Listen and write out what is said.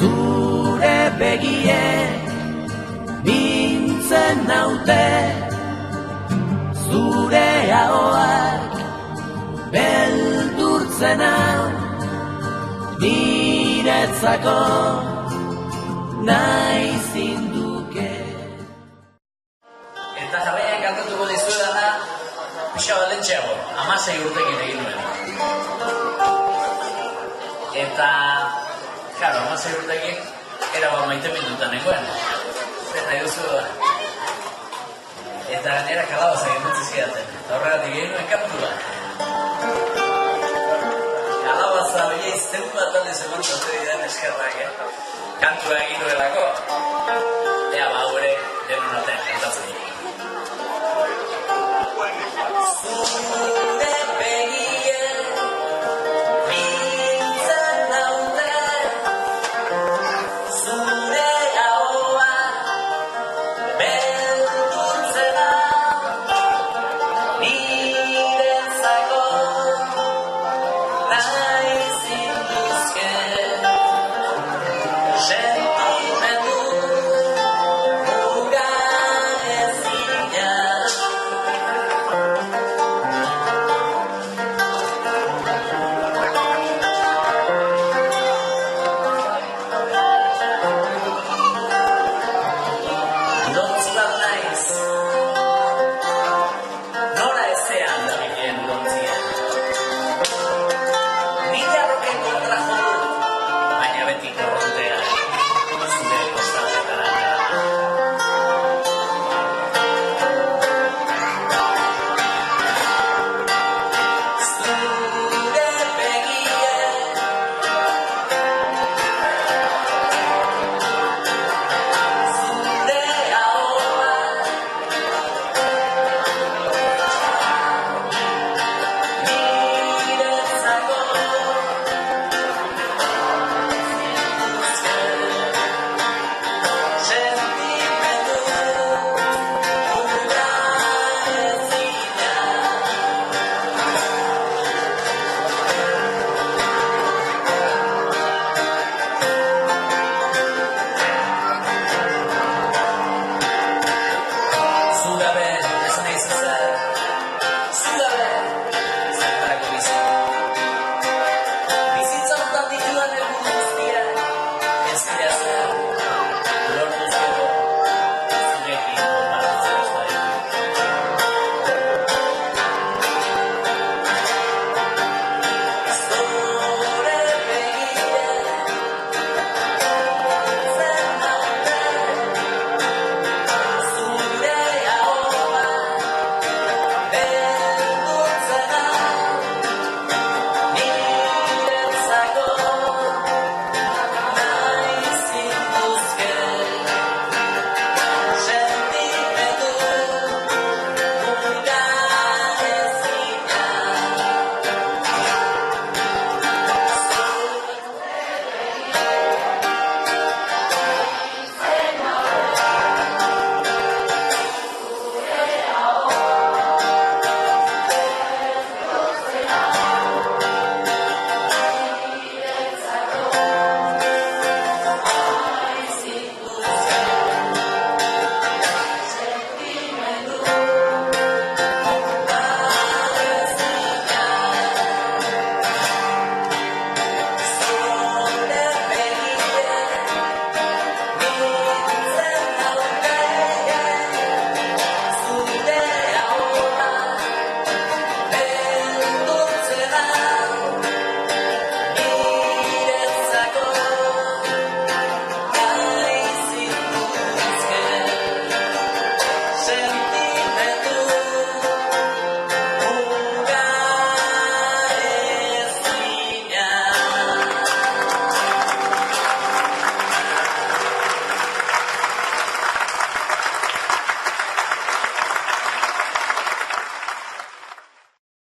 zure begiek mintzen naute, zure ahoak beldurtzen hau, niretzako nahi zinduke. Eta jarraian kantatuko dizuedana pixa bat lentxeago, 16 urtekin egin nuen. Eta, claro, 16 urtekin erabat maite mindutan nengoen. Eta duzu, eta nera kalabazak ementzi zidaten. Eta horregatik egin nuen kantua. Kalabaza hori izten bat alde zegoen zote didan eskerrak, kantua egin nuelako.